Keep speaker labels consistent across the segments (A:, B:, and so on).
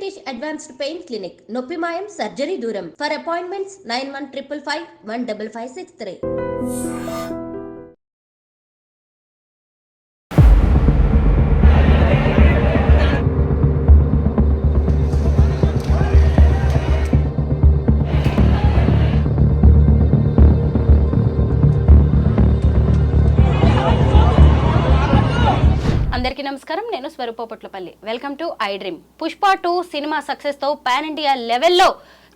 A: British Advanced Pain Clinic, Noppi Mayam Surgery Duram. For appointments 9155 15563.
B: అందరికీ నమస్కారం. నేను స్వరూపపట్లపల్లి. Welcome to I dream. Pushpa 2 cinema సక్సెస్తో పాన్ ఇండియా లెవెల్లో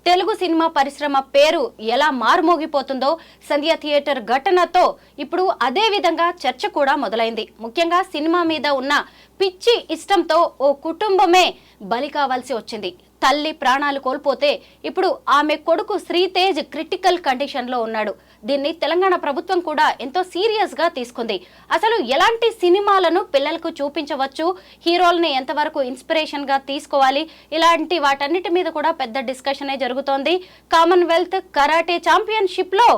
B: తెలుగు సినిమా పరిశ్రమ పేరు ఎలా మారుమోగిపోతుందో సంధ్య థియేటర్ ఘటనతో ఇప్పుడు అదే విధంగా చర్చ కూడా మొదలైంది. ముఖ్యంగా సినిమా మీద ఉన్న పిచ్చి ఇష్టంతో ఓ కుటుంబమే బలి కావాల్సి వచ్చింది. తల్లి ప్రాణాలు కోల్పోతే ఇప్పుడు ఆమె కొడుకు శ్రీతేజ్ క్రిటికల్ కండిషన్లో ఉన్నాడు. దీన్ని తెలంగాణ ప్రభుత్వం కూడా ఎంతో సీరియస్గా తీసుకుంది. అసలు ఎలాంటి సినిమాలను పిల్లలకు చూపించవచ్చు, హీరోల్ని ఎంతవరకు ఇన్స్పిరేషన్గా తీసుకోవాలి, ఇలాంటి వాటన్నిటి మీద కూడా పెద్ద డిస్కషనే జరుగుతోంది. కామన్వెల్త్ కరాటే ఛాంపియన్షిప్లో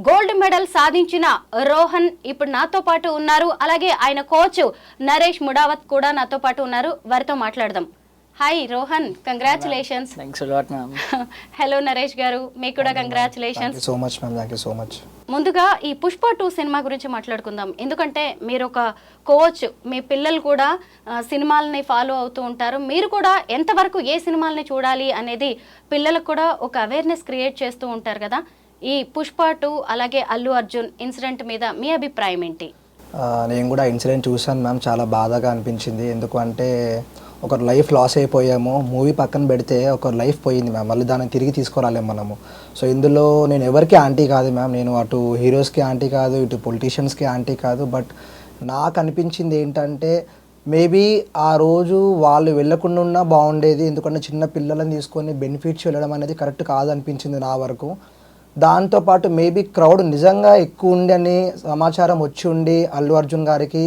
B: గోల్డ్ మెడల్ సాధించిన రోహన్ ఇప్పుడు నాతో పాటు ఉన్నారు. అలాగే ఆయన కోచ్ నరేష్ ముడావత్ కూడా నాతో పాటు ఉన్నారు. వారితో మాట్లాడదాం. Hi Rohan, congratulations. Hello Naresh గారు, మీకు కూడా కంగ్రాచులేషన్స్. ముందుగా ఈ పుష్ప 2 సినిమా గురించి మాట్లాడుకుందాం. ఎందుకంటే మీరు ఒక కోచ్, మీ పిల్లలు కూడా సినిమాలని ఫాలో అవుతూ ఉంటారు. మీరు కూడా ఎంతవరకు ఏ సినిమాలని చూడాలి అనేది పిల్లలకు కూడా ఒక అవేర్నెస్ క్రియేట్ చేస్తూ ఉంటారు కదా. ఈ పుష్ప 2 అలాగే అల్లు అర్జున్ ఇన్సిడెంట్ మీద మీ అభిప్రాయం ఏంటి?
C: నేను కూడా ఇన్సిడెంట్ చూసాను మ్యామ్. చాలా బాధగా అనిపించింది. ఎందుకంటే ఒకరు లైఫ్ లాస్ అయిపోయాము. మూవీ పక్కన పెడితే ఒకరు లైఫ్ పోయింది మ్యామ్. మళ్ళీ దాన్ని తిరిగి తీసుకురాలేము మనము. సో ఇందులో నేను ఎవరికి యాంటీ కాదు మ్యామ్. నేను అటు హీరోస్కి యాంటీ కాదు, ఇటు పొలిటీషియన్స్కి యాంటీ కాదు. బట్ నాకు అనిపించింది ఏంటంటే మేబీ ఆ రోజు వాళ్ళు వెళ్ళకుండా ఉన్నా బాగుండేది. ఎందుకంటే చిన్న పిల్లలను తీసుకొని బెనిఫిట్స్ వెళ్ళడం అనేది కరెక్ట్ కాదనిపించింది నా వరకు. దాంతోపాటు మేబీ క్రౌడ్ నిజంగా ఎక్కువ ఉండి అని సమాచారం వచ్చి ఉండి అల్లు అర్జున్ గారికి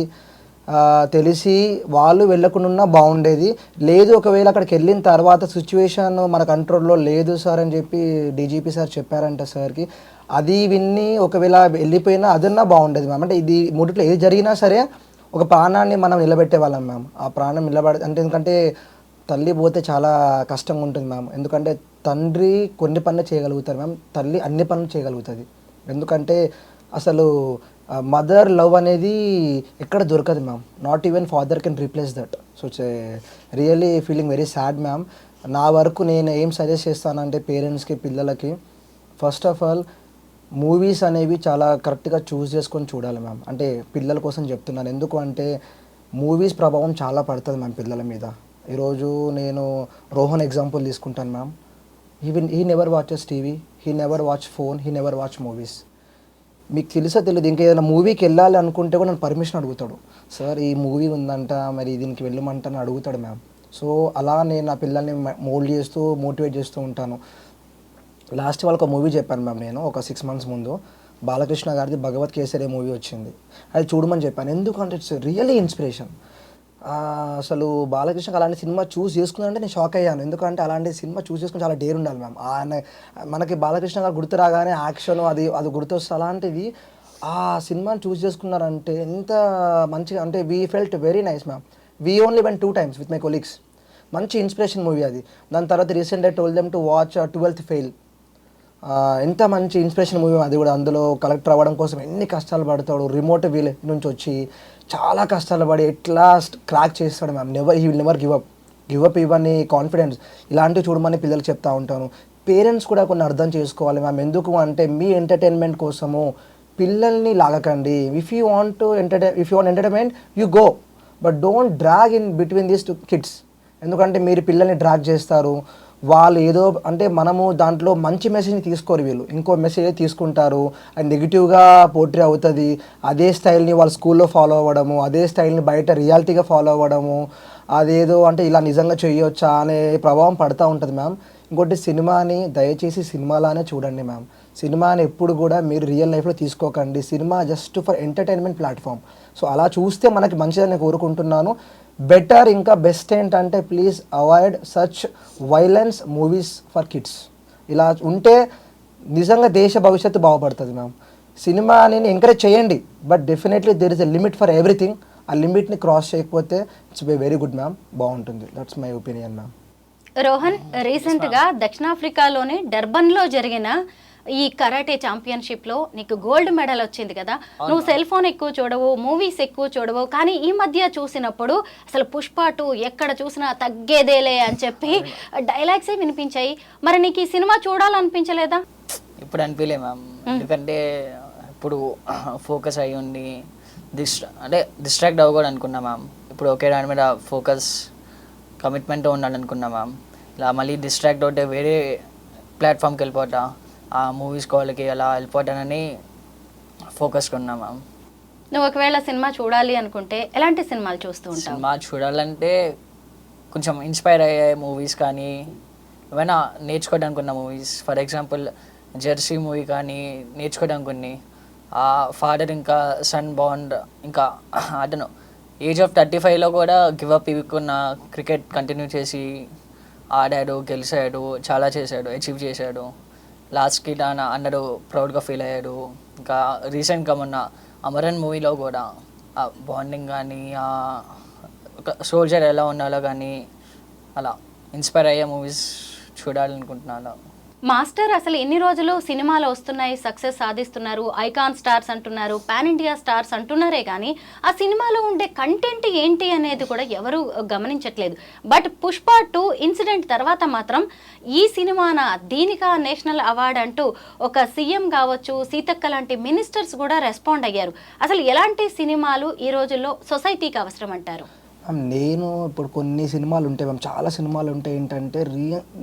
C: తెలిసి వాళ్ళు వెళ్ళకుండా బాగుండేది. లేదు ఒకవేళ అక్కడికి వెళ్ళిన తర్వాత సిచ్యువేషన్ మన కంట్రోల్లో లేదు సార్ అని చెప్పి డీజీపీ సార్ చెప్పారంట సార్కి. అది విన్ని ఒకవేళ వెళ్ళిపోయినా అదన్నా బాగుండేది మ్యామ్. అంటే ఇది మూడిట్లో ఏది జరిగినా సరే ఒక ప్రాణాన్ని మనం నిలబెట్టే వాళ్ళం మ్యామ్. ఆ ప్రాణం ఎందుకంటే తల్లి పోతే చాలా కష్టంగా ఉంటుంది మ్యామ్. ఎందుకంటే తండ్రి కొన్ని పనులు చేయగలుగుతారు మ్యామ్, తల్లి అన్ని పనులు చేయగలుగుతుంది. ఎందుకంటే అసలు మదర్ లవ్ అనేది ఎక్కడ దొరకదు ma'am. Not even father can replace that. So really feeling very sad ma'am. నా వరకు నేను ఏం సజెస్ట్ చేస్తానంటే పేరెంట్స్కి, పిల్లలకి ఫస్ట్ ఆఫ్ ఆల్ మూవీస్ అనేవి చాలా కరెక్ట్గా చూస్ చేసుకొని చూడాలి మ్యామ్. అంటే పిల్లల కోసం చెప్తున్నాను. ఎందుకు అంటే మూవీస్ ప్రభావం చాలా పడుతుంది మ్యామ్ పిల్లల మీద. ఈరోజు నేను రోహన్ ఎగ్జాంపుల్ తీసుకుంటాను ma'am. He never watches TV, he never watch phone, he never watch movies. మీకు తెలుసా తెలియదు, ఇంకా ఏదైనా మూవీకి వెళ్ళాలి అనుకుంటే కూడా నన్ను పర్మిషన్ అడుగుతాడు. సార్ ఈ మూవీ ఉందంట, మరి దీనికి వెళ్ళమంటని అడుగుతాడు మ్యామ్. సో అలా నేను నా పిల్లల్ని మోల్డ్ చేస్తూ మోటివేట్ చేస్తూ ఉంటాను. లాస్ట్ వాళ్ళకి ఒక మూవీ చెప్పాను మ్యామ్. నేను ఒక 6 months ముందు బాలకృష్ణ గారిది భగవత్ కేసరి మూవీ వచ్చింది. అది చూడమని చెప్పాను. ఎందుకంటే ఇట్స్ రియల్లీ ఇన్స్పిరేషన్. అసలు బాలకృష్ణకి అలాంటి సినిమా చూస్ చేసుకున్నానంటే నేను షాక్ అయ్యాను. ఎందుకంటే అలాంటి సినిమా చూస్ చేసుకుని చాలా డేర్ ఉండాలి మ్యామ్. ఆయన మనకి బాలకృష్ణ గారు గుర్తు రాగానే యాక్షన్ అది గుర్తొస్తుంది. అలాంటిది ఆ సినిమాని చూస్ చేసుకున్నారంటే ఎంత మంచిగా, అంటే we felt very nice ma'am. We only vent 2 times with my colleagues. మంచి ఇన్స్పిరేషన్ మూవీ అది. దాని తర్వాత రీసెంట్గా told them to watch 12th fail. ఎంత మంచి ఇన్స్పిరేషన్ మూవీ అది కూడా. అందులో కలెక్టర్ అవ్వడం కోసం ఎన్ని కష్టాలు పడతాడు, రిమోట్ విలేజ్ నుంచి వచ్చి చాలా కష్టాలు పడి ఎట్లా క్రాక్ చేస్తాడు ma'am. He will never give up ఇవన్నీ కాన్ఫిడెన్స్. ఇలాంటివి చూడమని పిల్లలు చెప్తా ఉంటాను. పేరెంట్స్ కూడా కొన్ని అర్థం చేసుకోవాలి మ్యామ్. ఎందుకు అంటే మీ ఎంటర్టైన్మెంట్ కోసము పిల్లల్ని లాగకండి. If you want entertainment you go, but don't drag in between these 2 kids. ఎందుకంటే మీరు పిల్లల్ని డ్రాగ్ చేస్తారు. వాళ్ళు ఏదో అంటే మనము దాంట్లో మంచి మెసేజ్ని తీసుకోరు, వీళ్ళు ఇంకో మెసేజ్ తీసుకుంటారు. అది నెగిటివ్గా పోర్ట్రే అవుతుంది. అదే స్టైల్ని వాళ్ళ స్కూల్లో ఫాలో అవ్వడము, అదే స్టైల్ని బయట రియాలిటీగా ఫాలో అవ్వడము, అదేదో అంటే ఇలా నిజంగా చేయొచ్చా అనే ప్రభావం పడుతూ ఉంటుంది మ్యామ్. ఇంకోటి సినిమాని దయచేసి సినిమాలానే చూడండి మ్యామ్. సినిమాని ఎప్పుడు కూడా మీరు రియల్ లైఫ్లో తీసుకోకండి. Cinema just for entertainment platform. So అలా చూస్తే మనకి మంచిదని కోరుకుంటున్నాను. బెటర్ ఇంకా బెస్ట్ ఏంటంటే please avoid such violence movies for kids. ఇలా ఉంటే నిజంగా దేశ భవిష్యత్తు బాగుపడుతుంది మ్యామ్. సినిమాని ఎంకరేజ్ చేయండి, but definitely there is a limit for everything. ఆ లిమిట్ని క్రాస్ చేయకపోతే ఇట్స్ వెరీ గుడ్ మ్యామ్, బాగుంటుంది. That's my opinion ma'am.
B: Rohan, recent గా దక్షిణాఫ్రికాలోని డర్బన్ లో జరిగిన ఈ కరాటే ఛాంపియన్షిప్ లో నీకు గోల్డ్ మెడల్ వచ్చింది కదా. నువ్వు సెల్ ఫోన్ ఎక్కువ చూడవు, మూవీస్ ఎక్కువ చూడవు, కానీ ఈ మధ్య చూసినప్పుడు అసలు పుష్ప 2 ఎక్కడ చూసినా తగ్గేదేలే అని చెప్పి డైలాగ్సే వినిపించాయి. మరి నీకు ఈ సినిమా చూడాలనిపించలేదా?
D: ఇప్పుడు అనిపించలే మ్యామ్, ఎందుకంటే ఇప్పుడు ఫోకస్ అయ్యి ఉండి డిస్ట్రాక్ట్ అవ్వకూడదు అనుకున్నా మ్యామ్. ఇప్పుడు ఒకే దాని మీద ఫోకస్ కమిట్మెంట్ ఉండాలనుకున్నా మ్యామ్. ఇలా మళ్ళీ డిస్ట్రాక్ట్ అవుతే వేరే ప్లాట్ఫామ్కి వెళ్ళిపోతా, ఆ మూవీస్ కాల్కి అలా వెళ్ళిపోతానని ఫోకస్గా ఉన్నా మ్యామ్.
B: నువ్వు ఒకవేళ సినిమా చూడాలి అనుకుంటే ఎలాంటి సినిమాలు చూస్తూ ఉంటావు?
D: సినిమా చూడాలంటే కొంచెం ఇన్స్పైర్ అయ్యే మూవీస్ కానీ ఏమైనా నేర్చుకోవడానికి ఉన్న movies, for example Jersey movie కానీ నేర్చుకోవడానికి కొన్ని, ఆ ఫాదర్ ఇంకా సన్ బాండ్, ఇంకా అతను ఏజ్ ఆఫ్ 35లో కూడా గివ్ అప్ ఇవ్వకున్న క్రికెట్ కంటిన్యూ చేసి ఆడాడు, గెలిచాడు, చాలా చేశాడు, అచీవ్ చేశాడు. లాస్ట్కి అందరూ ప్రౌడ్గా ఫీల్ అయ్యాడు. ఇంకా రీసెంట్గా మొన్న అమరన్ మూవీలో కూడా ఆ బాండింగ్ కానీ ఒక సోల్జర్ ఎలా ఉండాలో కానీ అలా ఇన్స్పైర్ అయ్యే మూవీస్ చూడాలనుకుంటున్నాను.
B: మాస్టర్, అసలు ఎన్ని రోజులు సినిమాలు వస్తున్నాయి, సక్సెస్ సాధిస్తున్నారు, ఐకాన్ స్టార్స్ అంటున్నారు, పాన్ ఇండియా స్టార్స్ అంటున్నారే కానీ ఆ సినిమాలో ఉండే కంటెంట్ ఏంటి అనేది కూడా ఎవరు గమనించట్లేదు. బట్ పుష్ప 2 ఇన్సిడెంట్ తర్వాత మాత్రం ఈ సినిమాన దీనికా నేషనల్ అవార్డ్ అంటూ ఒక సీఎం కావచ్చు, సీతక్క లాంటి మినిస్టర్స్ కూడా రెస్పాండ్ అయ్యారు. అసలు ఎలాంటి సినిమాలు ఈ రోజుల్లో సొసైటీకి అవసరం అంటారు?
C: నేను ఇప్పుడు కొన్ని సినిమాలు ఉంటాయి మ్యామ్, చాలా సినిమాలు ఉంటాయి. ఏంటంటే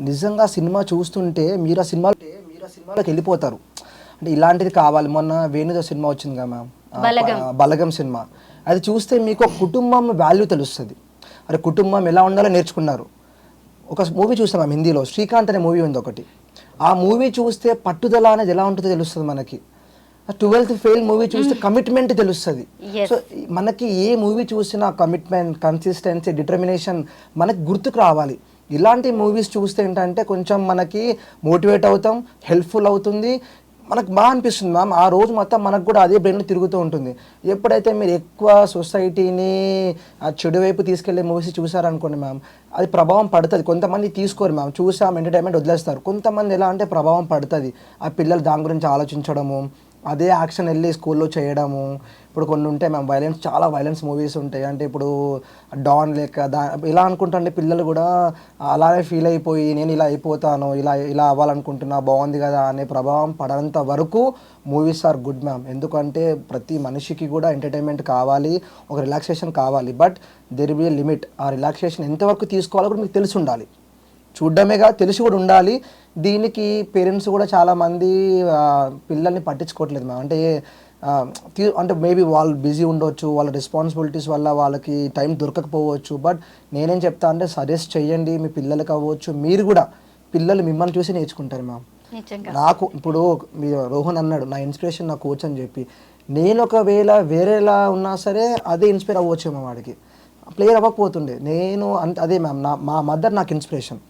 C: నిజంగా సినిమా చూస్తుంటే మీరు ఆ సినిమాలోకి వెళ్ళిపోతారు. అంటే ఇలాంటిది కావాలి. మొన్న వేణుదో సినిమా వచ్చింది కదా మ్యామ్, బలగం సినిమా. అది చూస్తే మీకు ఒక కుటుంబం వాల్యూ తెలుస్తుంది. అరే కుటుంబం ఎలా ఉండాలో నేర్చుకున్నారు. ఒక మూవీ చూస్తాం మ్యామ్ హిందీలో, శ్రీకాంత్ అనే మూవీ ఉంది ఒకటి. ఆ మూవీ చూస్తే పట్టుదల అనేది ఎలా ఉంటుందో తెలుస్తుంది మనకి. 12th ఫెయిల్ మూవీ చూస్తే కమిట్మెంట్ తెలుస్తుంది. సో మనకి ఏ మూవీ చూసినా కమిట్మెంట్, కన్సిస్టెన్సీ, డిటర్మినేషన్ మనకి గుర్తుకు రావాలి. ఇలాంటి మూవీస్ చూస్తే ఏంటంటే కొంచెం మనకి మోటివేట్ అవుతాం, హెల్ప్ఫుల్ అవుతుంది, మనకు బాగా అనిపిస్తుంది మ్యామ్. ఆ రోజు మొత్తం మనకు కూడా అదే బ్రెయిన్లో తిరుగుతూ ఉంటుంది. ఎప్పుడైతే మీరు ఎక్కువ సొసైటీని చెడు వైపు తీసుకెళ్లే మూవీస్ చూసారనుకోండి మ్యామ్, అది ప్రభావం పడుతుంది. కొంతమంది తీసుకోరు మ్యామ్, చూసాం ఎంటర్టైన్మెంట్ వదిలేస్తారు. కొంతమంది ఎలా అంటే ప్రభావం పడుతుంది. ఆ పిల్లలు దాని గురించి ఆలోచించడము, అదే యాక్షన్ వెళ్ళి స్కూల్లో చేయడము. ఇప్పుడు కొన్ని ఉంటాయి మ్యామ్ వైలెన్స్, చాలా వైలెన్స్ మూవీస్ ఉంటాయి. అంటే ఇప్పుడు డాన్ లేక ఇలా అనుకుంటుంటే పిల్లలు కూడా అలానే ఫీల్ అయిపోయి నేను ఇలా అయిపోతాను, ఇలా అవ్వాలనుకుంటున్నా, బాగుంది కదా అనే ప్రభావం పడనంత వరకు మూవీస్ ఆర్ గుడ్ మ్యామ్. ఎందుకంటే ప్రతి మనిషికి కూడా ఎంటర్టైన్మెంట్ కావాలి, ఒక రిలాక్సేషన్ కావాలి. But there be A limit. ఆ రిలాక్సేషన్ ఎంతవరకు తీసుకోవాలో కూడా మీకు తెలిసి ఉండాలి. చూడడమేగా తెలిసి కూడా ఉండాలి. దీనికి పేరెంట్స్ కూడా చాలామంది పిల్లల్ని పట్టించుకోవట్లేదు మ్యామ్. అంటే మేబీ వాళ్ళు బిజీ ఉండొచ్చు, వాళ్ళ రెస్పాన్సిబిలిటీస్ వల్ల వాళ్ళకి టైం దొరకకపోవచ్చు. బట్ నేనేం చెప్తా అంటే సజెస్ట్ చేయండి మీ పిల్లలకి అవ్వచ్చు. మీరు కూడా పిల్లలు మిమ్మల్ని చూసి నేర్చుకుంటారు మ్యామ్. నాకు ఇప్పుడు మీరు రోహన్ అన్నాడు నా ఇన్స్పిరేషన్ నా కోచ్ అని చెప్పి, నేను ఒకవేళ వేరేలా ఉన్నా సరే అదే ఇన్స్పైర్ అవ్వచ్చేమో వాడికి, ప్లేయర్ అవ్వకపోతుండే. నేను అదే మ్యామ్, మా మదర్ నాకు ఇన్స్పిరేషన్.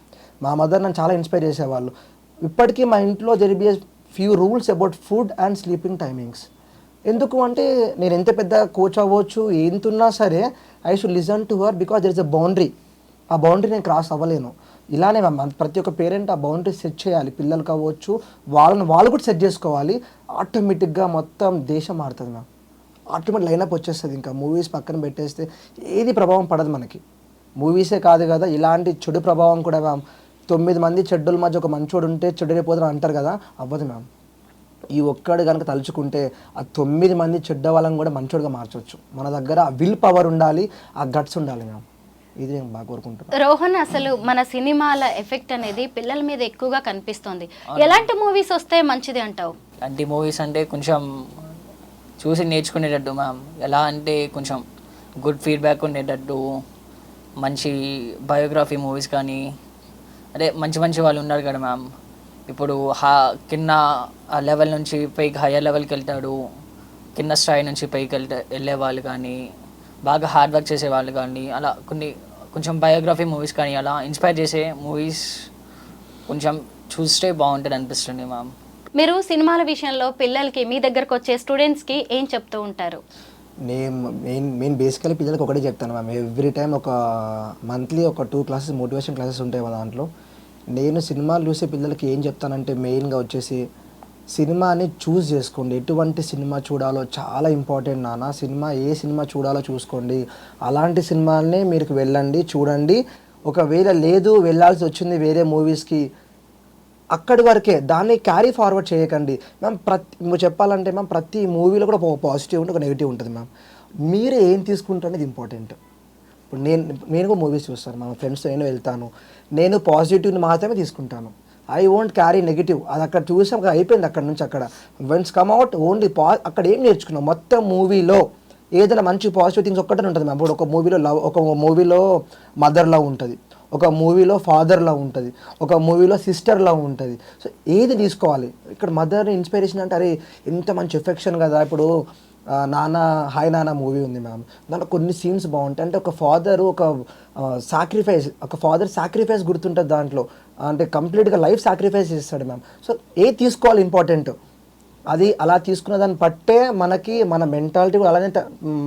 C: మా మదర్ నన్ను చాలా ఇన్స్పైర్ చేసేవాళ్ళు. ఇప్పటికీ మా ఇంట్లో there be few rules about food and sleeping timings. ఎందుకు అంటే నేను ఎంత పెద్ద కోచ్ అవ్వచ్చు, ఎంతున్నా సరే I should listen to her because there is a boundary. ఆ బౌండరీ నేను క్రాస్ అవ్వలేను. ఇలానే ప్రతి ఒక్క పేరెంట్ ఆ బౌండరీ సెట్ చేయాలి. పిల్లలకి అవ్వచ్చు, వాళ్ళు కూడా సెట్ చేసుకోవాలి. ఆటోమేటిక్గా మొత్తం దేశం మారుతుంది మ్యామ్. ఆటోమేటిక్ లైనప్ వచ్చేస్తుంది. ఇంకా మూవీస్ పక్కన పెట్టేస్తే ఏది ప్రభావం పడదు మనకి. మూవీసే కాదు కదా, ఇలాంటి చెడు ప్రభావం కూడా మ్యామ్. 9 మంది చెడ్డల మధ్య ఒక మంచోడు ఉంటే చెడ్డైపోతారు అంటారు కదా, అవ్వదు మ్యామ్. ఈ ఒక్కడు కనుక తలుచుకుంటే ఆ 9 మంది చెడ్డ వాళ్ళని కూడా మంచోడుగా మార్చవచ్చు. మన దగ్గర ఆ విల్ పవర్ ఉండాలి, ఆ గట్స్ ఉండాలి మ్యామ్. ఇది నేను బాగా కోరుకుంటున్నాను.
B: రోహన్, అసలు మన సినిమాల ఎఫెక్ట్ అనేది పిల్లల మీద ఎక్కువగా కనిపిస్తుంది. ఎలాంటి మూవీస్ వస్తే మంచిది అంటావు?
D: అలాంటి మూవీస్ అంటే కొంచెం చూసి నేర్చుకునేటట్టు మ్యామ్. ఎలా అంటే కొంచెం గుడ్ ఫీడ్బ్యాక్ ఉండేటట్టు, మంచి బయోగ్రఫీ మూవీస్ కానీ, అదే మంచి వాళ్ళు ఉన్నారు కదా మ్యామ్. ఇప్పుడు కింద లెవెల్ నుంచి పైకి హయ్యర్ లెవెల్కి వెళ్తాడు, కింద స్థాయి నుంచి పైకి వెళ్ళే వాళ్ళు కానీ, బాగా హార్డ్ వర్క్ చేసే వాళ్ళు కానీ, అలా కొంచెం బయోగ్రఫీ మూవీస్ కానీ అలా ఇన్స్పైర్ చేసే మూవీస్ కొంచెం చూస్తే బాగుంటుంది అనిపిస్తుంది మ్యామ్.
B: మీరు సినిమాల విషయంలో పిల్లలకి, మీ దగ్గరకు వచ్చే స్టూడెంట్స్కి ఏం చెప్తూ ఉంటారు?
C: నేను మెయిన్ బేసికలీ పిల్లలకి ఒకటే చెప్తాను మ్యామ్. ఎవ్రీ టైం ఒక మంత్లీ ఒక 2 క్లాసెస్ మోటివేషన్ క్లాసెస్ ఉంటాయి మా దాంట్లో. నేను సినిమాలు చూసే పిల్లలకి ఏం చెప్తానంటే మెయిన్గా వచ్చేసి సినిమాని చూస్ చేసుకోండి. ఎటువంటి సినిమా చూడాలో చాలా ఇంపార్టెంట్ నాన్న. ఏ సినిమా చూడాలో చూసుకోండి. అలాంటి సినిమాలనే మీరు వెళ్ళండి, చూడండి. ఒకవేళ లేదు వెళ్ళాల్సి వచ్చింది వేరే మూవీస్కి, అక్కడి వరకే, దాన్ని క్యారీ ఫార్వర్డ్ చేయకండి మ్యామ్. చెప్పాలంటే మ్యామ్ ప్రతి మూవీలో కూడా ఒక పాజిటివ్ ఉంటుంది, ఒక నెగిటివ్ ఉంటుంది మ్యామ్. మీరు ఏం తీసుకుంటారు అనేది ఇంపార్టెంట్. ఇప్పుడు నేను కూడా మూవీస్ చూస్తాను, మా ఫ్రెండ్స్తో నేను వెళ్తాను, నేను పాజిటివ్ని మాత్రమే తీసుకుంటాను. I won't carry negative. అది అక్కడ చూసాం అయిపోయింది. అక్కడ నుంచి అక్కడ వన్స్ కమ్ అవుట్ ఓన్లీ అక్కడ ఏం నేర్చుకున్నాం మొత్తం మూవీలో ఏదైనా మంచి పాజిటివ్ థింగ్స్ ఒక్కటే ఉంటుంది మ్యామ్. ఇప్పుడు ఒక మూవీలో లవ్, ఒక మూవీలో మదర్ లవ్ ఉంటుంది, ఒక మూవీలో ఫాదర్ లవ్ ఉంటుంది, ఒక మూవీలో సిస్టర్ లవ్ ఉంటుంది. సో ఏది తీసుకోవాలి? ఇక్కడ మదర్ ఇన్స్పిరేషన్ అంటే అరే ఎంత మంచి ఎఫెక్షన్ కదా. ఇప్పుడు నాన్న హాయ్ నాన్న మూవీ ఉంది మ్యామ్, దాంట్లో కొన్ని సీన్స్ బాగుంటాయి. అంటే ఒక ఫాదర్ ఫాదర్ సాక్రిఫైస్ గుర్తుంటుంది దాంట్లో. అంటే కంప్లీట్గా లైఫ్ సాక్రిఫైస్ చేస్తాడు మ్యామ్. సో ఏది తీసుకోవాలి ఇంపార్టెంట్, అది అలా తీసుకున్న దాన్ని పట్టే మనకి మన మెంటాలిటీ కూడా అలానే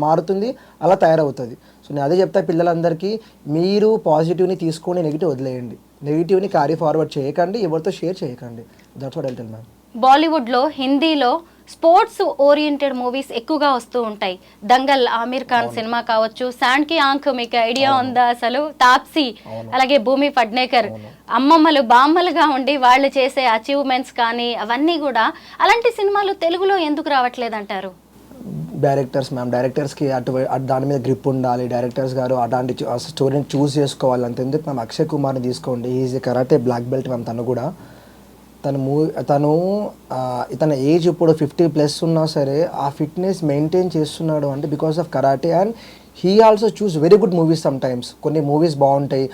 C: మారుతుంది, అలా తయారవుతుంది. సో నేను అదే చెప్తా పిల్లలందరికీ, మీరు పాజిటివ్ని తీసుకొని నెగిటివ్ వదిలేయండి. నెగిటివ్ని క్యారీ ఫార్వర్డ్ చేయకండి, ఎవరితో షేర్ చేయకండి. That's what I tell ma'am.
B: బాలీవుడ్లో, హిందీలో స్పోర్ట్స్ ఓరియంటెడ్ మూవీస్ ఎక్కువగా వస్తూ ఉంటాయి. దంగల్, ఆమిర్ ఖాన్ సినిమా కావచ్చు, శాండ్ కి ఆంఖ్ మీకు ఐడియా ఉందా అసలు? తాప్సీ, అలాగే భూమి ఫడ్నేకర్ అమ్మమ్మలు బామ్మలుగా ఉండి వాళ్ళు చేసే అచీవ్మెంట్స్ కానీ అవన్నీ కూడా, అలాంటి సినిమాలు తెలుగులో ఎందుకు రావట్లేదంటారు?
C: డైరెక్టర్స్ మ్యామ్, డైరెక్టర్స్కి దాని మీద గ్రిప్ ఉండాలి. డైరెక్టర్స్ గారు అలాంటి స్టోరీని చూస్ చేసుకోవాలి. అంతెందుకు మ్యామ్, అక్షయ్ కుమార్ని తీసుకోండి, is karate black belt ma'am. తను కూడా తన ఏజ్ ఇప్పుడు 50+ ఉన్నా సరే ఆ ఫిట్నెస్ మెయింటైన్ చేస్తున్నాడు అంటే because of karate. And he also choose very good movies. Some times కొన్ని మూవీస్ బాగుంటాయి,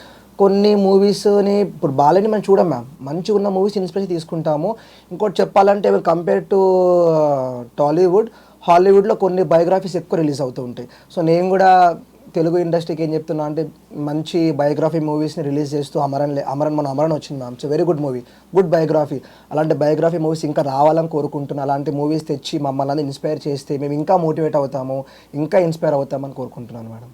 C: కొన్ని మూవీస్ని ఇప్పుడు బాలని మనం చూడం మ్యామ్. మంచిగా ఉన్న మూవీస్ ఇన్స్పిరేషన్ తీసుకుంటాము. ఇంకోటి చెప్పాలంటే కంపేర్ టు హాలీవుడ్లో కొన్ని బయోగ్రఫీస్ ఎక్కువ రిలీజ్ అవుతూ ఉంటాయి. సో నేను కూడా తెలుగు ఇండస్ట్రీకి ఏం చెప్తున్నా అంటే మంచి బయోగ్రఫీ మూవీస్ని రిలీజ్ చేస్తూ అమరన్ వచ్చింది ma'am. It's very good movie, good biography. అలాంటి బయోగ్రఫీ మూవీస్ ఇంకా రావాలని కోరుకుంటున్నాను. అలాంటి మూవీస్ తెచ్చి మమ్మల్ని ఇన్స్పైర్ చేస్తే మేము ఇంకా మోటివేట్ అవుతాము, ఇంకా ఇన్స్పైర్ అవుతామని కోరుకుంటున్నాను మేడం.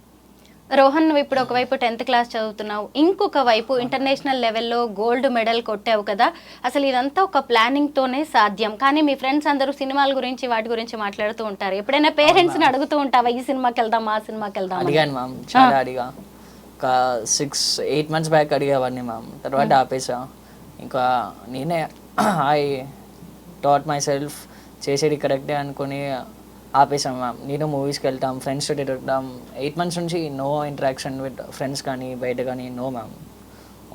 B: రోహన్, నువ్వు ఇప్పుడు ఒకవైపు 10th క్లాస్ చదువుతున్నావు, ఇంకొక వైపు ఇంటర్నేషనల్ లెవెల్లో గోల్డ్ మెడల్ కొట్టావు కదా. అసలు ఇదంతా ఒక ప్లానింగ్తోనే సాధ్యం. కానీ మీ ఫ్రెండ్స్ అందరూ సినిమాల గురించి వాటి గురించి మాట్లాడుతూ ఉంటారు. ఎప్పుడైనా పేరెంట్స్ని అడుగుతూ ఉంటావా ఈ సినిమాకి వెళ్దాం ఆ సినిమాకి వెళ్దాం?
D: అడిగాను మ్యామ్, చాలా అడిగా. ఒక 6-8 months బ్యాక్ అడిగేవాడిని మ్యామ్. తర్వాత ఆపేసా. ఇంకా నేనే ఐ టాట్ మై సెల్ఫ్ చేసేది కరెక్టే అనుకుని ఆపేసాం మ్యామ్. నేను మూవీస్కి వెళ్తాం, ఫ్రెండ్స్ తోటి వెళ్తాం. 8 months నుంచి నో ఇంటరాక్షన్ విత్ ఫ్రెండ్స్ కానీ బయట కానీ నో మ్యామ్.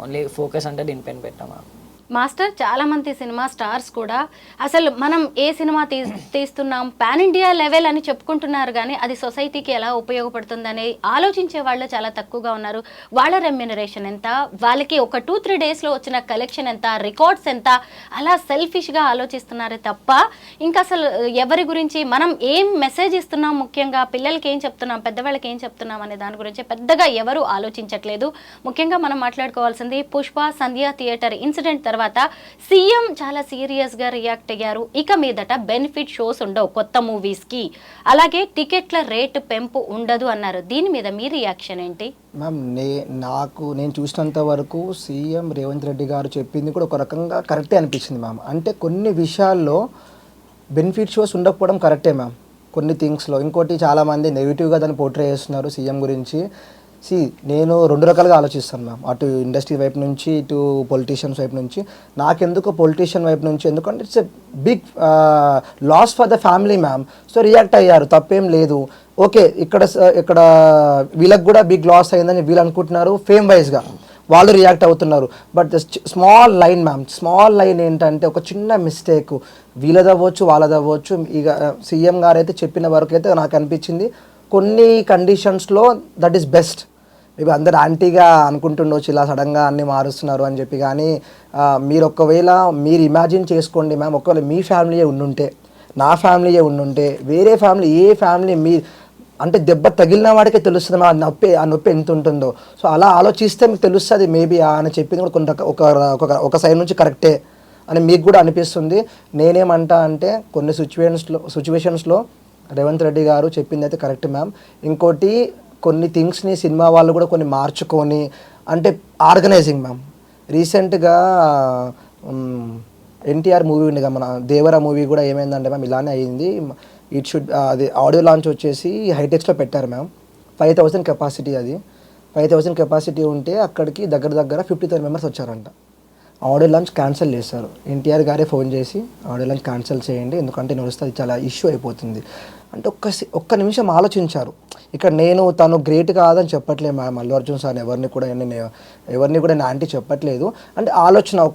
D: ఓన్లీ ఫోకస్ అంటే దీనిపైన పెట్టాం మ్యామ్.
B: మాస్టర్, చాలా మంది సినిమా స్టార్స్ కూడా అసలు మనం ఏ సినిమా తీస్తున్నాం పాన్ ఇండియా లెవెల్ అని చెప్పుకుంటున్నారు, కానీ అది సొసైటీకి ఎలా ఉపయోగపడుతుందని ఆలోచించే వాళ్ళు చాలా తక్కువగా ఉన్నారు. వాళ్ళ రెమ్యూనరేషన్ ఎంత, వాళ్ళకి ఒక 2-3 daysలో వచ్చిన కలెక్షన్ ఎంత, రికార్డ్స్ ఎంత, అలా సెల్ఫిష్గా ఆలోచిస్తున్నారే తప్ప ఇంకా అసలు ఎవరి గురించి మనం ఏం మెసేజ్ ఇస్తున్నాం, ముఖ్యంగా పిల్లలకి ఏం చెప్తున్నాం, పెద్దవాళ్ళకి ఏం చెప్తున్నాం అనే దాని గురించి పెద్దగా ఎవరు ఆలోచించట్లేదు. ముఖ్యంగా మనం మాట్లాడుకోవాల్సింది పుష్ప సంధ్య థియేటర్ ఇన్సిడెంట్ తర్వాత సీఎం చాలా సీరియస్ గా రియాక్ట్ అయ్యారు. ఇక మీదట బెనిఫిట్ షోస్ ఉండవు కొత్త మూవీస్ కి, అలాగే టికెట్ల రేటు పెంపు ఉండదు అన్నారు. దీని మీద మీ రియాక్షన్ ఏంటి?
C: మ్యామ్, నేను చూసినంత వరకు సీఎం రేవంత్ రెడ్డి గారు చెప్పింది కూడా ఒక రకంగా కరెక్టే అనిపించింది మ్యామ్. అంటే కొన్ని విషయాల్లో బెనిఫిట్ షోస్ ఉండకపోవడం కరెక్టే మ్యామ్, కొన్ని థింగ్స్లో. ఇంకోటి చాలామంది నెగిటివ్గా దాన్ని పోర్ట్రే చేస్తున్నారు సీఎం గురించి. నేను 2 రకాలుగా ఆలోచిస్తాను మ్యామ్, అటు ఇండస్ట్రీ వైపు నుంచి, ఇటు పొలిటీషియన్స్ వైపు నుంచి. నాకెందుకు పొలిటీషియన్ వైపు నుంచి, ఎందుకంటే it's a big loss for the family ma'am. So react అయ్యారు, తప్పేం లేదు. ఓకే, ఇక్కడ వీళ్ళకి కూడా బిగ్ లాస్ అయిందని వీళ్ళు అనుకుంటున్నారు, ఫేమ్ వైజ్గా వాళ్ళు రియాక్ట్ అవుతున్నారు. But small line ma'am, small line ఏంటంటే ఒక చిన్న మిస్టేక్ వీళ్ళదవ్వచ్చు వాళ్ళదవ్వచ్చు. ఇక సీఎం గారు అయితే చెప్పిన వరకు అయితే నాకు అనిపించింది కొన్ని కండిషన్స్లో దట్ ఈస్ బెస్ట్. మేబీ అందరు యాంటీగా అనుకుంటుండొచ్చు ఇలా సడన్గా అన్నీ మారుస్తున్నారు అని చెప్పి. కానీ మీరు ఇమాజిన్ చేసుకోండి మ్యామ్, ఒకవేళ మీ ఫ్యామిలీయే ఉండుంటే, నా ఫ్యామిలీయే ఉండుంటే, వేరే ఫ్యామిలీ ఏ ఫ్యామిలీ అంటే దెబ్బ తగిలిన వాడికే తెలుస్తుంది ఆ నొప్పి ఎంత ఉంటుందో. సో అలా ఆలోచిస్తే మీకు తెలుస్తుంది మేబీ అని చెప్పింది కూడా కొన్ని ఒక సైడ్ నుంచి కరెక్టే అని మీకు కూడా అనిపిస్తుంది. నేనేమంటా అంటే కొన్ని సిచ్యువేషన్స్లో రేవంత్ రెడ్డి గారు చెప్పింది అయితే కరెక్ట్ మ్యామ్. ఇంకోటి కొన్ని థింగ్స్ని సినిమా వాళ్ళు కూడా కొన్ని మార్చుకొని అంటే ఆర్గనైజింగ్ మ్యామ్. రీసెంట్గా ఎన్టీఆర్ మూవీ ఉండగా మన దేవరా మూవీ కూడా ఏమైందంటే మ్యామ్ ఇలానే అయింది. ఇట్ షుడ్ అది ఆడియో లాంచ్ వచ్చేసి హైటెక్స్లో పెట్టారు మ్యామ్. 5,000 కెపాసిటీ, అది 5,000 కెపాసిటీ ఉంటే అక్కడికి దగ్గర 50,000 మెంబర్స్ వచ్చారంట. ఆడియో లాంచ్ క్యాన్సిల్ చేశారు. ఎన్టీఆర్ గారే ఫోన్ చేసి ఆడియో లాంచ్ క్యాన్సిల్ చేయండి, ఎందుకంటే నడుస్తే అది చాలా ఇష్యూ అయిపోతుంది అంటే ఒక్క నిమిషం ఆలోచించారు. ఇక్కడ నేను తను గ్రేట్ కాదని చెప్పట్లేదు మ్యామ్, అల్లు అర్జున్ సార్ ఎవరిని కూడా నేను యాంటీ చెప్పట్లేదు. అంటే ఆలోచన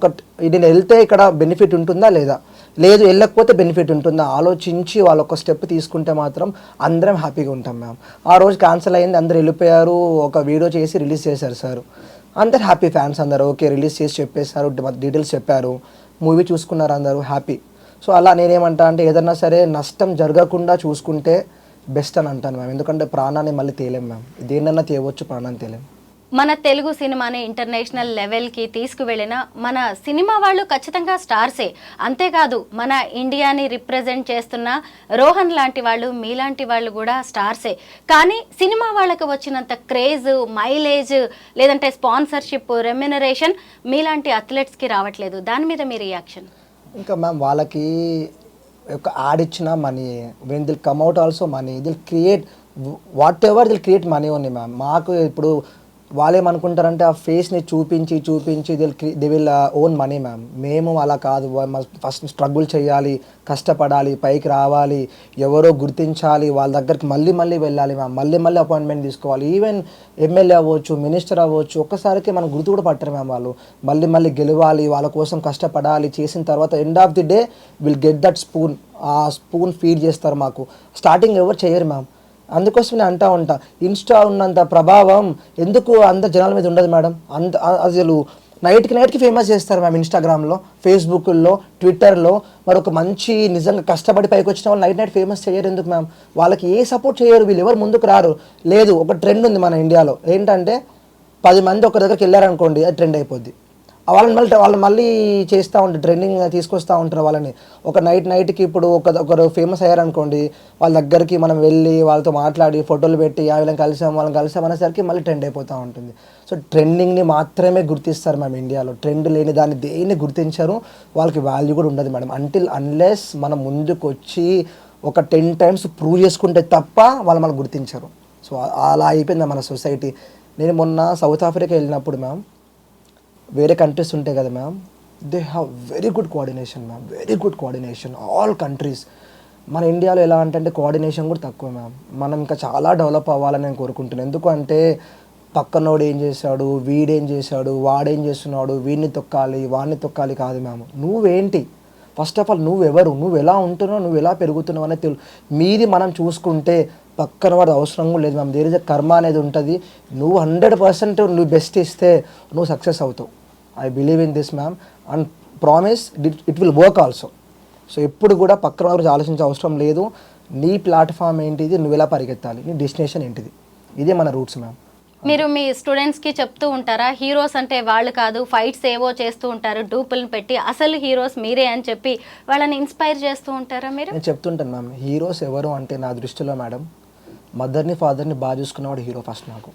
C: నేను వెళ్తే ఇక్కడ బెనిఫిట్ ఉంటుందా లేదా, లేదు వెళ్ళకపోతే బెనిఫిట్ ఉంటుందా ఆలోచించి వాళ్ళు ఒక స్టెప్ తీసుకుంటే మాత్రం అందరం హ్యాపీగా ఉంటాం మ్యామ్. ఆ రోజు క్యాన్సిల్ అయింది, అందరు వెళ్ళిపోయారు, ఒక వీడియో చేసి రిలీజ్ చేశారు సార్. అందరు హ్యాపీ, ఫ్యాన్స్ అందరు ఓకే రిలీజ్ చేసి చెప్పేశారు, డీటెయిల్స్ చెప్పారు, మూవీ చూసుకున్నారు, అందరూ హ్యాపీ. సో అలా నేనేమంటా అంటే ఏదన్నా సరే నష్టం జరగకుండా చూసుకుంటే బెస్ట్ అని అంటాను మ్యామ్. ఎందుకంటే ప్రాణాన్ని మళ్ళీ తేలేం మ్యామ్, దేన్నన్నా తేవచ్చు, ప్రాణాన్ని తేలేం.
B: మన తెలుగు సినిమాని ఇంటర్నేషనల్ లెవెల్కి తీసుకువెళ్ళిన మన సినిమా వాళ్ళు ఖచ్చితంగా స్టార్సే. అంతేకాదు మన ఇండియాని రిప్రజెంట్ చేస్తున్న రోహన్ లాంటి వాళ్ళు, మీలాంటి వాళ్ళు కూడా స్టార్సే. కానీ సినిమా వాళ్ళకి వచ్చినంత క్రేజ్, మైలేజ్, లేదంటే స్పాన్సర్షిప్, రెమ్యునరేషన్ మీలాంటి అథ్లెట్స్కి రావట్లేదు. దాని మీద మీ రియాక్షన్?
C: ఇంకా మ్యామ్ వాళ్ళకి ఒక యాడ్ ఇచ్చిన money, when Dil come out also money, Dil create whatever Dil create money only ma'am. మాకు ఇప్పుడు వాళ్ళు ఏమనుకుంటారంటే ఆ ఫేస్ని చూపించి they will own money ma'am. మేము అలా కాదు, ఫస్ట్ స్ట్రగుల్ చేయాలి, కష్టపడాలి, పైకి రావాలి, ఎవరో గుర్తించాలి, వాళ్ళ దగ్గరికి మళ్ళీ వెళ్ళాలి మ్యామ్, మళ్ళీ అపాయింట్మెంట్ తీసుకోవాలి. ఈవెన్ ఎమ్మెల్యే అవ్వచ్చు, మినిస్టర్ అవ్వచ్చు, ఒక్కసారికి మనం గుర్తు కూడా పట్టరు మ్యామ్. వాళ్ళు మళ్ళీ గెలవాలి, వాళ్ళ కోసం కష్టపడాలి, చేసిన తర్వాత end of the day will get that spoon. ఆ స్పూన్ ఫీడ్ చేస్తారు మాకు. స్టార్టింగ్ ఎవరు చేయరు మ్యామ్. అందుకోసం నేను అంటూ ఉంటా, ఇన్స్టా ఉన్నంత ప్రభావం ఎందుకు అంత జనాల మీద ఉండదు మేడం. అసలు నైట్కి ఫేమస్ చేస్తారు మ్యామ్. ఇన్స్టాగ్రామ్లో, ఫేస్బుక్లో, ట్విట్టర్లో మరొక మంచి నిజంగా కష్టపడి పైకి వచ్చిన వాళ్ళు నైట్ ఫేమస్ చేయరు ఎందుకు మ్యామ్? వాళ్ళకి ఏ సపోర్ట్ చేయరు, వీళ్ళు ఎవరు ముందుకు రారు. లేదు, ఒక ట్రెండ్ ఉంది మన ఇండియాలో ఏంటంటే 10 మంది ఒక దగ్గరికి వెళ్ళారనుకోండి, అది ట్రెండ్ అయిపోద్ది. వాళ్ళు మళ్ళీ చేస్తూ ఉంటారు, ట్రెండింగ్ తీసుకొస్తూ ఉంటారు వాళ్ళని. ఒక నైట్కి ఇప్పుడు ఒకరు ఫేమస్ అయ్యారనుకోండి, వాళ్ళ దగ్గరికి మనం వెళ్ళి వాళ్ళతో మాట్లాడి ఫోటోలు పెట్టి వాళ్ళని కలిసాం అనేసరికి మళ్ళీ ట్రెండ్ అయిపోతూ ఉంటుంది. సో ట్రెండింగ్ని మాత్రమే గుర్తిస్తారు మ్యామ్ ఇండియాలో. ట్రెండ్ లేని దాన్ని దేన్ని గుర్తించరు, వాళ్ళకి వాల్యూ కూడా ఉండదు మేడం. అన్లెస్ మనం ముందుకు వచ్చి ఒక 10 times ప్రూవ్ చేసుకుంటే తప్ప వాళ్ళు మనకు గుర్తించరు. సో అలా అయిపోయింది మన సొసైటీ. నేను మొన్న సౌత్ ఆఫ్రికా వెళ్ళినప్పుడు మ్యామ్, వేరే కంట్రీస్ ఉంటాయి కదా ma'am, they have very good coordination ma'am, very good coordination all countries. మన ఇండియాలో ఎలా అంటే కోఆర్డినేషన్ కూడా తక్కువ మ్యామ్. మనం ఇంకా చాలా డెవలప్ అవ్వాలని నేను కోరుకుంటున్నాను. ఎందుకు అంటే పక్కనోడు ఏం చేశాడు, వీడేం చేశాడు, వాడేం చేస్తున్నాడు, వీడిని తొక్కాలి, వాడిని తొక్కాలి కాదు మ్యామ్. నువ్వేంటి, ఫస్ట్ ఆఫ్ ఆల్ నువ్వెవరు, నువ్వు ఎలా ఉంటున్నావు, నువ్వు ఎలా పెరుగుతున్నావు అనేది మీది మనం చూసుకుంటే పక్కన వాడు అవసరం కూడా లేదు మ్యామ్. దేర్ ఇస్ ఎ కర్మ అనేది ఉంటుంది. నువ్వు 100% నువ్వు బెస్ట్ ఇస్తే నువ్వు సక్సెస్ అవుతావు. I believe in this ma'am and promise it will work also. So ఎప్పుడు కూడా పక్కన వారి గురించి ఆలోచించే అవసరం లేదు. నీ ప్లాట్ఫామ్ ఏంటిది, నువ్వు ఎలా పరిగెత్తాలి, నీ డెస్టినేషన్ ఏంటిది, ఇదే మన రూట్స్ మ్యామ్.
B: మీరు మీ స్టూడెంట్స్కి చెప్తూ ఉంటారా, హీరోస్ అంటే వాళ్ళు కాదు, ఫైట్స్ ఏవో చేస్తూ ఉంటారు డూపులను పెట్టి, అసలు హీరోస్ మీరే అని చెప్పి వాళ్ళని ఇన్స్పైర్ చేస్తూ ఉంటారా మీరు?
C: నేను చెప్తుంటాను మ్యామ్, హీరోస్ ఎవరు అంటే నా దృష్టిలో మేడం, మదర్ని ఫాదర్ని బాగా చూసుకున్నవాడు హీరో ఫస్ట్. నాకు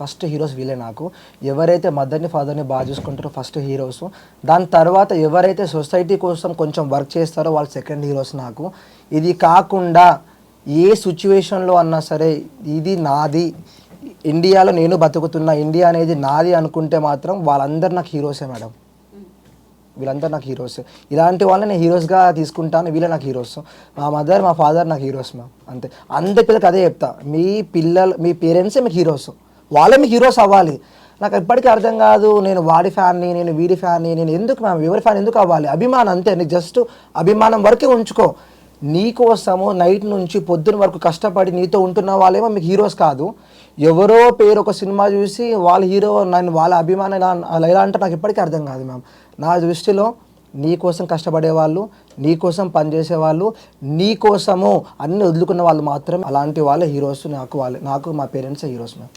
C: ఫస్ట్ హీరోస్ వీళ్ళే. నాకు ఎవరైతే మదర్ని ఫాదర్ని బాగా చూసుకుంటారో ఫస్ట్ హీరోస్, దాని తర్వాత ఎవరైతే సొసైటీ కోసం కొంచెం వర్క్ చేస్తారో వాళ్ళు సెకండ్ హీరోస్ నాకు. ఇది కాకుండా ఏ సిచ్యువేషన్లో అన్నా సరే ఇది నాది, ఇండియాలో నేను బతుకుతున్నా, ఇండియా అనేది నాది అనుకుంటే మాత్రం వాళ్ళందరూ నాకు హీరోసే మేడం. వీళ్ళందరూ నాకు హీరోస్. ఇలాంటి వాళ్ళని నేను హీరోస్గా తీసుకుంటాను, వీళ్ళే నాకు హీరోస్. మా మదర్, మా ఫాదర్ నాకు హీరోస్ మ్యామ్. అంతే. అందరి పిల్లలకి అదే చెప్తా, మీ పేరెంట్సే మీకు హీరోస్, వాళ్ళే మీకు హీరోస్ అవ్వాలి. నాకు ఎప్పటికీ అర్థం కాదు, నేను వాడి ఫ్యాన్ని, నేను వీడి ఫ్యాన్ని, నేను ఎందుకు మ్యామ్ ఎవరి ఫ్యాన్ ఎందుకు అవ్వాలి? అభిమానం అంతే, నీకు జస్ట్ అభిమానం వరకే ఉంచుకో. నీకోసము నైట్ నుంచి పొద్దున వరకు కష్టపడి నీతో ఉంటున్న వాళ్ళేమో మీకు హీరోస్ కాదు. ఎవరో పేరు ఒక సినిమా చూసి వాళ్ళ హీరో, నన్ను వాళ్ళ అభిమానం ఎలా అంటే నాకు ఎప్పటికీ అర్థం కాదు మ్యామ్. నా దృష్టిలో నీ కోసం కష్టపడేవాళ్ళు, నీ కోసం పనిచేసేవాళ్ళు, నీ కోసము అన్ని వదులుకున్న వాళ్ళు మాత్రమే అలాంటి వాళ్ళే హీరోస్. నాకు మా పేరెంట్సే హీరోస్ మ్యామ్.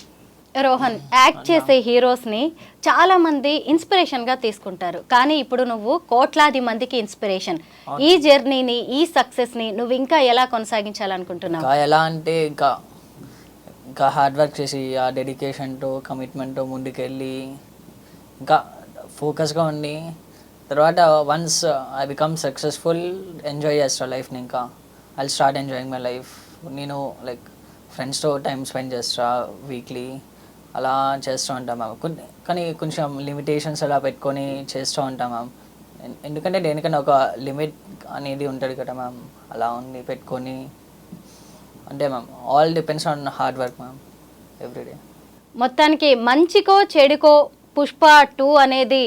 B: రోహన్, యాక్ట్ చేసే హీరోస్ని చాలా మంది ఇన్స్పిరేషన్గా తీసుకుంటారు, కానీ ఇప్పుడు నువ్వు కోట్లాది మందికి ఇన్స్పిరేషన్. ఈ జర్నీని, ఈ సక్సెస్ని నువ్వు ఇంకా ఎలా కొనసాగించాలనుకుంటున్నావు?
D: ఇంకా ఎలా అంటే ఇంకా హార్డ్ వర్క్ చేసి ఆ డెడికేషన్తో కమిట్మెంట్తో ముందుకెళ్ళి ఇంకా ఫోకస్గా ఉండి తర్వాత once I become successful enjoy చేస్తా లైఫ్ని. ఇంకా I start enjoying my life. నేను లైక్ ఫ్రెండ్స్తో టైం స్పెండ్ చేస్తా వీక్లీ, అలా చేస్తూ ఉంటాం మ్యామ్. కానీ కొంచెం లిమిటేషన్స్ అలా పెట్టుకొని చేస్తూ ఉంటాం మ్యామ్. ఎందుకంటే దేనికన్నా ఒక లిమిట్ అనేది ఉంటుంది కదా మ్యామ్, అలా ఉంది పెట్టుకొని. అంటే ma'am all depends on hard work ma'am everyday.
B: మొత్తానికి మంచికో చెడుకో పుష్ప 2 అనేది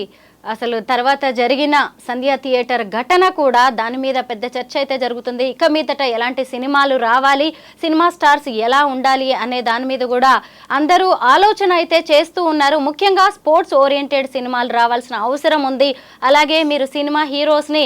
B: అసలు తర్వాత జరిగిన సంధ్యా థియేటర్ ఘటన కూడా దాని మీద పెద్ద చర్చ అయితే జరుగుతుంది. ఇక మీదట ఎలాంటి సినిమాలు రావాలి, సినిమా స్టార్స్ ఎలా ఉండాలి అనే దాని మీద కూడా అందరూ ఆలోచన అయితే చేస్తూ ఉన్నారు. ముఖ్యంగా స్పోర్ట్స్ ఓరియంటెడ్ సినిమాలు రావాల్సిన అవసరం ఉంది. అలాగే మీరు సినిమా హీరోస్ని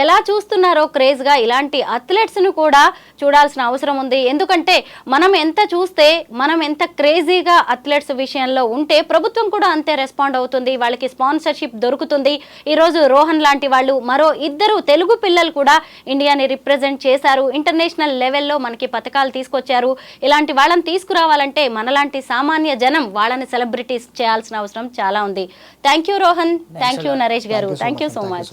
B: ఎలా చూస్తున్నారో క్రేజ్గా ఇలాంటి అథ్లెట్స్ను కూడా చూడాల్సిన అవసరం ఉంది. ఎందుకంటే మనం ఎంత చూస్తే, మనం ఎంత క్రేజీగా అథ్లెట్స్ విషయంలో ఉంటే ప్రభుత్వం కూడా అంతే రెస్పాండ్ అవుతుంది, వాళ్ళకి స్పాన్సర్షిప్ దొరుకుతుంది. ఈరోజు రోహన్ లాంటి వాళ్ళు, మరో 2 తెలుగు పిల్లలు కూడా ఇండియాని రిప్రజెంట్ చేశారు. ఇంటర్నేషనల్ లెవెల్లో మనకి పథకాలు తీసుకొచ్చారు. ఇలాంటి వాళ్ళని తీసుకురావాలంటే మనలాంటి సామాన్య జనం వాళ్ళని సెలబ్రిటీస్ చేయాల్సిన అవసరం చాలా ఉంది. Thank you Rohan, thank you Naresh గారు, థ్యాంక్ యూ సో మచ్.